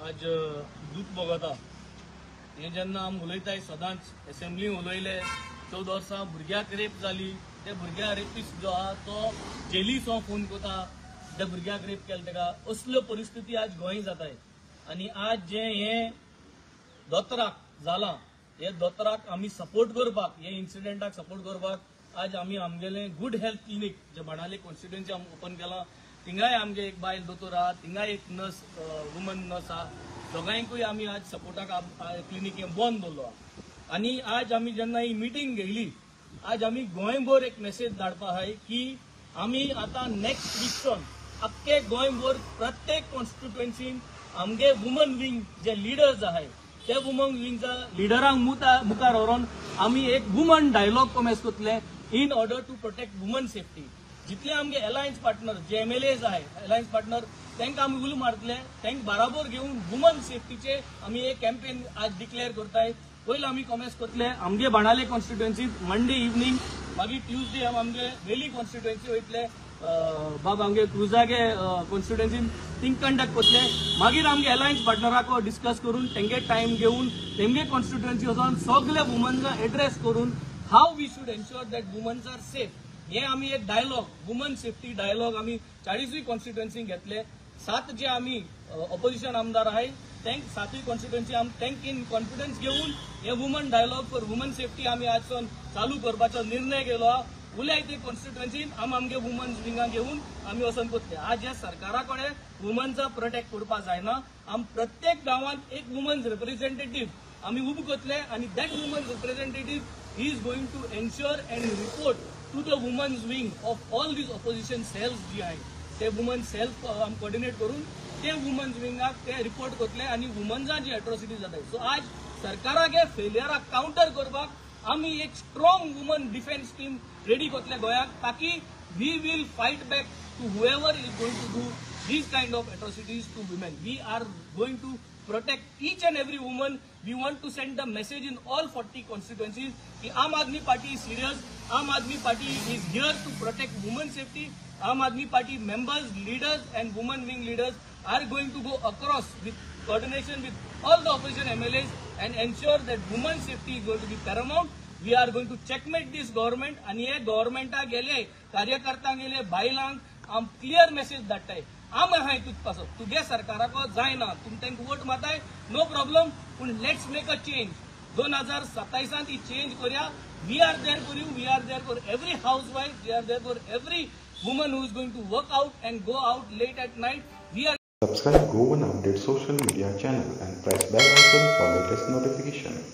आज दूख भोगता हे जेन्ना आमी उलयताय सदांच असेंब्ली उलयले 14 वर्सां भुरग्याक रेप जाली ते भुरग्या रेपिस्ट जो आहा तो जेलीचो फोन करता त्या भुरग्याक रेप केला तेका असल्यो परिस्थिती आज गोंय जाताय आनी आज जे हे दोतोराक जाला हे दोतोराक आमी सपोर्ट करपाक हे इन्सिडेंटाक सपोर्ट करपाक आज आमी आमगेले गुड हेल्थ क्लिनीक जे बाणावले कॉन्स्टिट्युएन्सी आमी ओपन केला थिंगाय आमगे एक बायल दोतोर आहा थिंगाय एक नर्स वुमन नर्स आहा दोगांयकूय आमी आज सपोर्टाक क्लिनीक हे बंद दवरलो आहा आनी आज आमी जेन्ना ही मिटींग घेयली आज आमी गोंयभर एक मेसेज धाडपा आहाय की आमी आतां नेक्स्ट वीकसून अख्खे गोंयभर प्रत्येक कॉन्स्टिट्युएन्सीन आमगे वुमन विंग जे लिडर्स आहाय ते वुमन विंगचा लिडरांक मुखार व्हरून आमी एक वुमन डायलॉग कॉमेस करतले in order to protect woman safety जितले आमगे अलायन्स पार्टनर जे MLAs आहाय अलायन्स पार्टनर तांकां आमी उल मारतले तांकां बराबर घेवन वुमन सेफ्टीचे आमी एक कॅम्पेन आज डिक्लेअर करताय पयलीं आमी कॉमेस करतले आमगे बाणावले कॉन्स्टिट्युएन्सीत मंडे इवनिंग मागीर ट्युजडे आमगे वेली कॉन्स्टिट्युएन्सी वयतले बाबा आमगे क्रुजागे कॉन्स्टिट्युएन्सीन थिंग कंडक्ट करतले मागीर आमगे अलायन्स पार्टनराक डिस्कस करून तेंगे टायम घेवन तेंगे कॉन्स्टिट्युएन्सी वचोन सगळे वुमन्सांक एड्रेस करून how we should ensure that womens are safe हे आमी एक डायलॉग वुमन सेफ्टी डायलॉग आमी 40 कॉन्स्टिट्युएन्सीक घेतले 7 जे आमी ऑपोजिशन आमदार आहाय तांक 7 कॉन्स्टिट्युएन्सी आमी तांक इन कॉन्फिडन्स घेवन हे woman dialogue for woman safety आमी आजसून चालू करपाचो निर्णय केलो आहा उलय ते कॉन्स्टिट्युएन्सीन आमगे वुमन्स विंगाक घेवन आमी वचून करतले आज ह्या सरकारा कडेन वुमन्सा प्रोटेक्ट करपा जायना आमी प्रत्येक गांवांत एक वुमन्स रिप्रेझेंटेटिव्ह आमी उबो करतले आनी that women's representative is going to ensure and report to the women's wing of all these opposition cells जी आहे ते वुमन सेल्फ आम कोऑर्डिनेट करून ते वुमन्स विंगाक ते रिपोर्ट करतले आणि वुमन्सा जी एट्रोसिटी जाताय सो आज सरकाराक हे फेलियराक काउंटर करपाक आमी एक strong woman defence team ready करतले गोंयाक ताकी we will fight back to whoever is going to do these kind of atrocities to women. We are going to protect each and every woman. We want to send the message in all 40 constituencies that Aam Aadmi Party is serious. Aam Aadmi Party is here to protect women safety. Aam Aadmi Party members, leaders and women wing leaders are going to go across with coordination with all the opposition MLAs and ensure that women safety is going to be paramount. We are going to checkmate this government and ये government गेले कार्यकर्ता गेले बायलांक आम clear message धाडटाय आम हाय तुजपासो तुगे सरकाराको जायना तुम तांकां वोट माताय नो प्रॉब्लम पूण लेट्स मेक अ चेंज 2027 ही चेंज करया we are there for you we are there for every housewife we are there for every woman who is going to work out and go out late at night we are Subscribe Go One Update social media channel and press bell icon for latest notification.